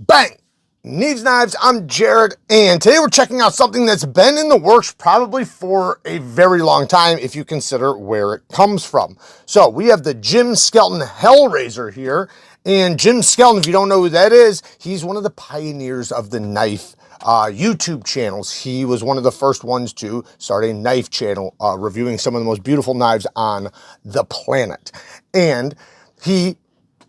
Bang! Needs Knives, I'm Jared, and today we're checking out something that's been in the works probably for a very long time if you consider where it comes from. So we have the Jim Skelton HELLRAISER here, and Jim Skelton, if you don't know who that is, he's one of the pioneers of the knife YouTube channels. He was one of the first ones to start a knife channel reviewing some of the most beautiful knives on the planet. And he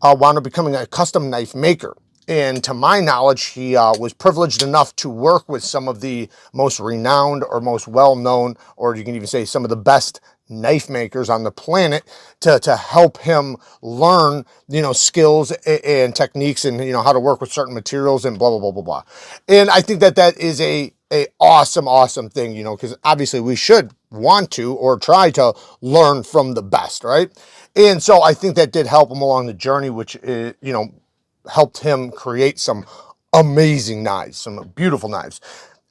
wound up becoming a custom knife maker. And to my knowledge, he was privileged enough to work with some of the most renowned or most well-known, or you can even say some of the best knife makers on the planet to help him learn, skills and techniques and, how to work with certain materials and blah, blah, blah, blah, blah. And I think that that is a awesome thing, because obviously we should want to or try to learn from the best, right? And so I think that did help him along the journey, which is, helped him create some amazing knives, some beautiful knives.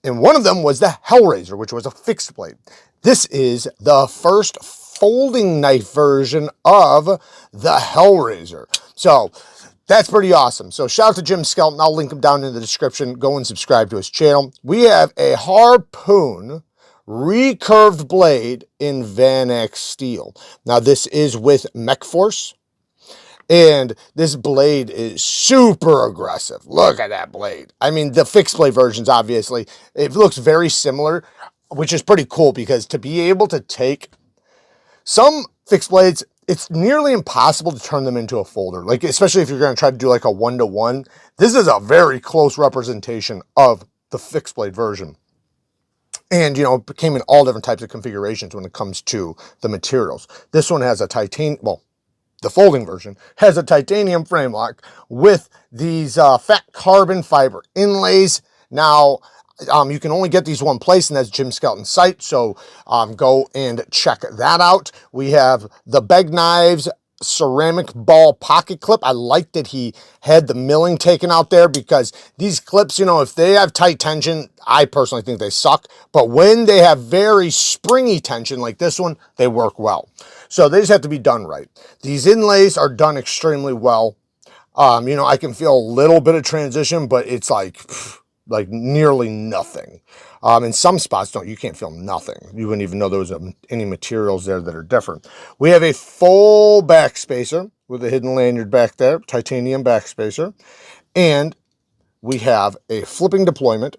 And one of them was the HELLRAISER, which was a fixed blade. This is the first folding knife version of the HELLRAISER. So that's pretty awesome. So shout out to Jim Skelton. I'll link him down in the description. Go and subscribe to his channel. We have a Harpoon recurved blade in Van X steel. Now this is with Mech Force. And this blade is super aggressive. Look at that blade. I mean, the fixed blade versions, obviously, it looks very similar, which is pretty cool because to be able to take some fixed blades, it's nearly impossible to turn them into a folder. Like, especially if you're going to try to do like a 1-to-1. This is a very close representation of the fixed blade version. And, it came in all different types of configurations when it comes to the materials. This one has a titanium, well, the folding version has a titanium frame lock with these fat carbon fiber inlays. Now, you can only get these one place, and that's Jim Skelton's site, so go and check that out. We have the Beg Knives ceramic ball pocket clip. I like that he had the milling taken out there because these clips, if they have tight tension, I personally think they suck. But when they have very springy tension like this one, they work well. So they just have to be done right. These inlays are done extremely well. I can feel a little bit of transition, but it's like nearly nothing. In some spots, you can't feel nothing. You wouldn't even know there was any materials there that are different. We have a full back spacer with a hidden lanyard back there, titanium back spacer. And we have a flipping deployment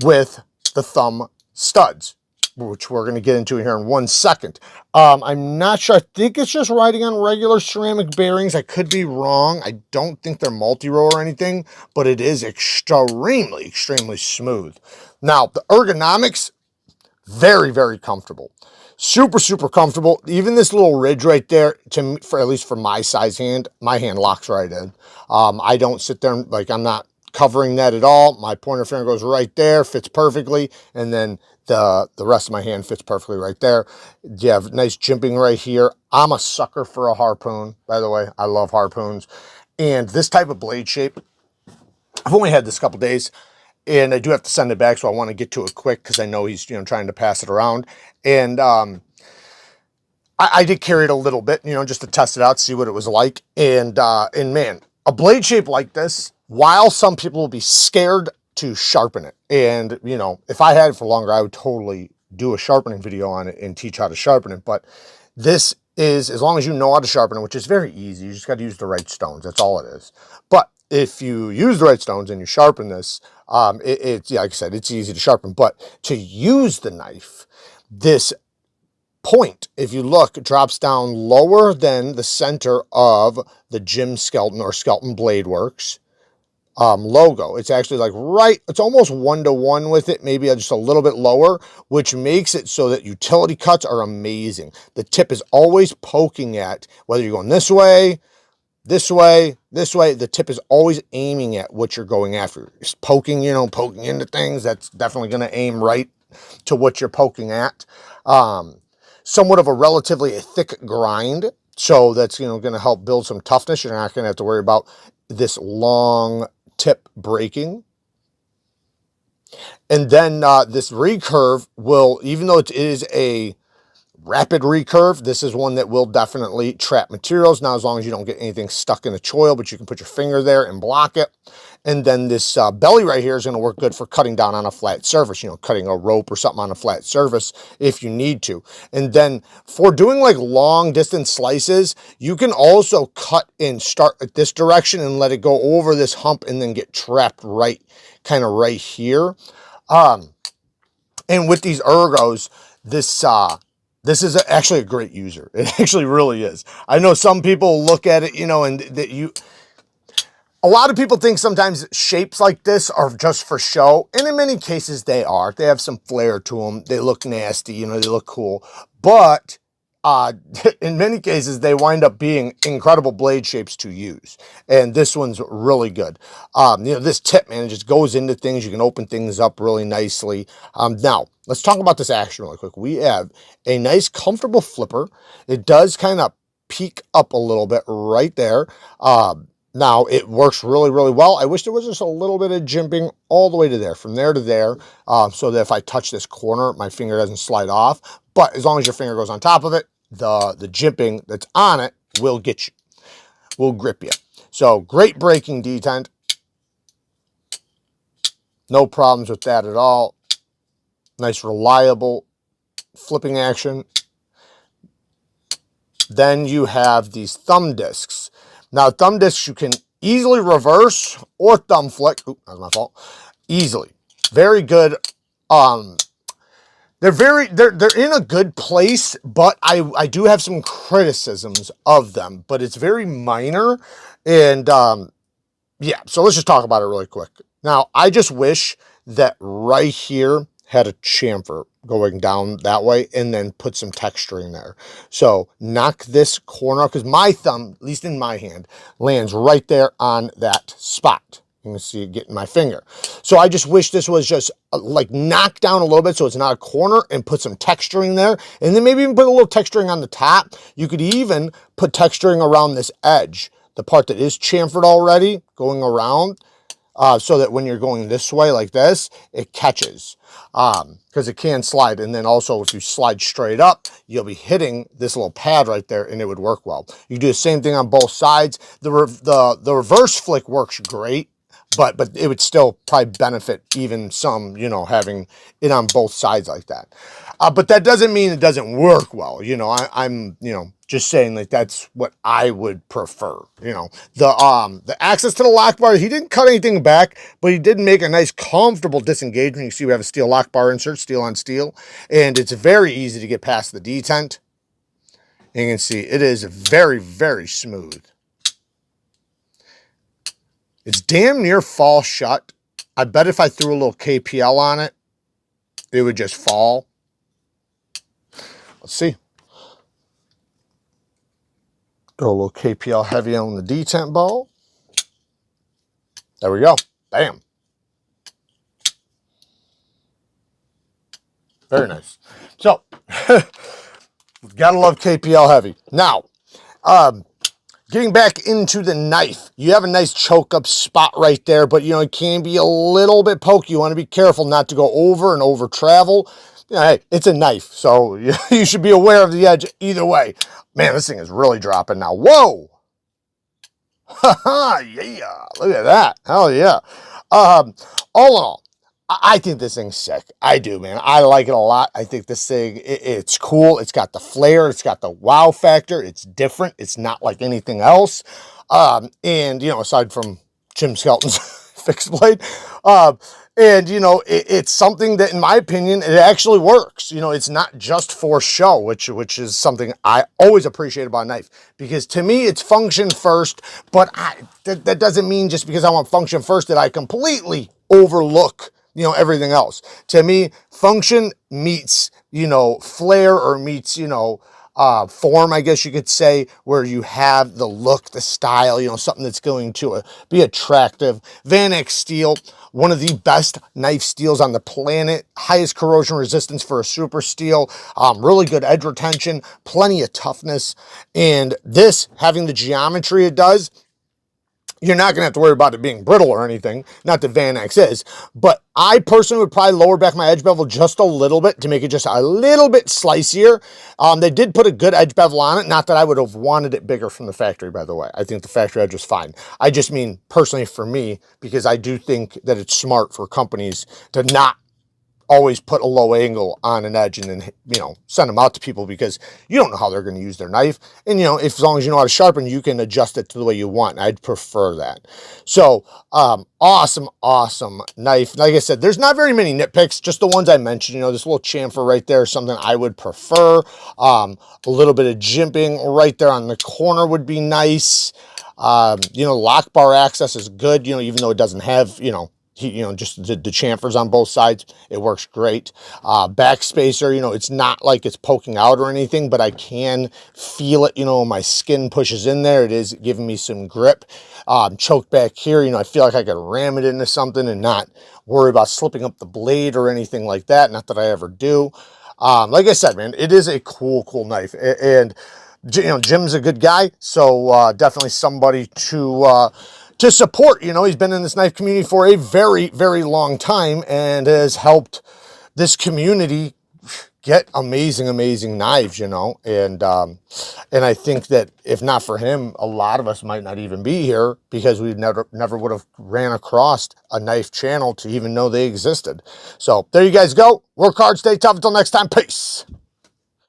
with the thumb studs, which we're going to get into here in 1 second. I'm not sure. I think it's just riding on regular ceramic bearings. I could be wrong. I don't think they're multi-row or anything, but it is extremely smooth. Now, the ergonomics, very comfortable. Super comfortable. Even this little ridge right there, at least for my size hand, my hand locks right in. I don't sit there like I'm not covering that at all. My pointer finger goes right there, fits perfectly, and then the rest of my hand fits perfectly right there. You have nice jimping right here. I'm a sucker for a harpoon, by the way. I love harpoons. And this type of blade shape, I've only had this a couple days, and I do have to send it back, so I want to get to it quick because I know he's trying to pass it around. And I did carry it a little bit, just to test it out, see what it was like. And man, a blade shape like this, while some people will be scared to sharpen it, and if I had it for longer, I would totally do a sharpening video on it and teach how to sharpen it. But this is, as long as you know how to sharpen it, which is very easy, you just got to use the right stones. That's all it is. But if you use the right stones and you sharpen this, it's like I said, it's easy to sharpen. But to use the knife, this point, if you look, drops down lower than the center of the Jim Skelton or Skelton BLADEWORKS logo. It's actually like right, it's almost 1-to-1 with it, maybe just a little bit lower, which makes it so that utility cuts are amazing. The tip is always poking at, whether you're going this way, the tip is always aiming at what you're going after. It's poking, poking into things. That's definitely going to aim right to what you're poking at. Somewhat of a relatively thick grind, so that's going to help build some toughness. You're not going to have to worry about this long tip breaking. And then this recurve will, even though it is a rapid recurve. This is one that will definitely trap materials. Now, as long as you don't get anything stuck in the choil, but you can put your finger there and block it. And then this belly right here is going to work good for cutting down on a flat surface, you know, cutting a rope or something on a flat surface if you need to. And then for doing like long distance slices, you can also cut and start at this direction and let it go over this hump and then get trapped right, kind of right here. And with these ergos, this is actually a great user. It actually really is. I know some people look at it, you know, and a lot of people think sometimes shapes like this are just for show, and in many cases they are. They have some flair to them. They look nasty, you know, they look cool. But in many cases, they wind up being incredible blade shapes to use. And this one's really good. You know, this tip, man, it just goes into things. You can open things up really nicely. Now, let's talk about this action really quick. We have a nice, comfortable flipper. It does kind of peak up a little bit right there. Now, it works really, really well. I wish there was just a little bit of jimping all the way to there, from there to there, so that if I touch this corner, my finger doesn't slide off. But as long as your finger goes on top of it, the jimping that's on it will get you, will grip you. So, great braking detent. No problems with that at all. Nice, reliable flipping action. Then you have these thumb discs. Now, thumb discs you can easily reverse or thumb flick. Oop, that was my fault. Easily. Very good. They're in a good place, but I do have some criticisms of them, but it's very minor. And yeah, so let's just talk about it really quick. Now, I just wish that right here had a chamfer going down that way and then put some texturing there. So knock this corner, because my thumb, at least in my hand, lands right there on that spot. You can see it getting my finger. So I just wish this was just like knocked down a little bit so it's not a corner, and put some texturing there. And then maybe even put a little texturing on the top. You could even put texturing around this edge, the part that is chamfered already, going around. So that when you're going this way like this, it catches, because it can slide. And then also if you slide straight up, you'll be hitting this little pad right there and it would work well. You do the same thing on both sides. The reverse flick works great, but it would still probably benefit even some, you know, having it on both sides like that. But that doesn't mean it doesn't work well. You know, I'm, you know, just saying like that's what I would prefer. You know, the access to the lock bar, he didn't cut anything back, but he did make a nice comfortable disengagement. You see we have a steel lock bar insert, steel on steel, and it's very easy to get past the detent. And you can see it is very, very smooth. It's damn near fall shut. I bet if I threw a little KPL on it, it would just fall. Let's see. Throw a little KPL heavy on the detent ball. There we go. Bam. Very nice. So, gotta love KPL heavy. Now, getting back into the knife, you have a nice choke up spot right there, but you know, it can be a little bit pokey. You want to be careful not to go over and over travel. You know, hey, it's a knife, so you should be aware of the edge either way. Man, this thing is really dropping now. Whoa! Haha, yeah, look at that. Hell yeah. All in all, I think this thing's sick. I do, man. I like it a lot. I think this thing, it's cool. It's got the flair. It's got the wow factor. It's different. It's not like anything else. And, you know, aside from Jim Skelton's fixed blade, and, you know, it's something that, in my opinion, it actually works. You know, it's not just for show, which is something I always appreciate about a knife. Because to me, it's function first, but that doesn't mean just because I want function first that I completely overlook, you know, everything else. To me, function meets, you know, flair, or meets, you know, form, I guess you could say, where you have the look, the style, you know, something that's going to be attractive. Van Eyck steel, one of the best knife steels on the planet, highest corrosion resistance for a super steel, really good edge retention, plenty of toughness. And this, having the geometry it does, you're not gonna have to worry about it being brittle or anything. Not that Van X is, but I personally would probably lower back my edge bevel just a little bit to make it just a little bit slicier. They did put a good edge bevel on it. Not that I would have wanted it bigger from the factory, by the way. I think the factory edge was fine. I just mean personally for me, because I do think that it's smart for companies to not always put a low angle on an edge and then, you know, send them out to people, because you don't know how they're going to use their knife. And, you know, if, as long as you know how to sharpen, you can adjust it to the way you want. I'd prefer that. So, awesome knife. Like I said, there's not very many nitpicks, just the ones I mentioned. You know, this little chamfer right there is something I would prefer. A little bit of jimping right there on the corner would be nice. You know, lock bar access is good, you know, even though it doesn't have, you know, just the chamfers on both sides. It works great. Back spacer, you know, it's not like it's poking out or anything, but I can feel it, you know, my skin pushes in there. It is giving me some grip. Choke back here, you know, I feel like I could ram it into something and not worry about slipping up the blade or anything like that. Not that I ever do. Like I said, man, it is a cool knife. And, you know, Jim's a good guy, so definitely somebody to support. You know, he's been in this knife community for a very long time and has helped this community get amazing knives, you know. And I think that if not for him, a lot of us might not even be here, because we never would have ran across a knife channel to even know they existed. So there you guys go. Work hard, stay tough. Until next time, peace.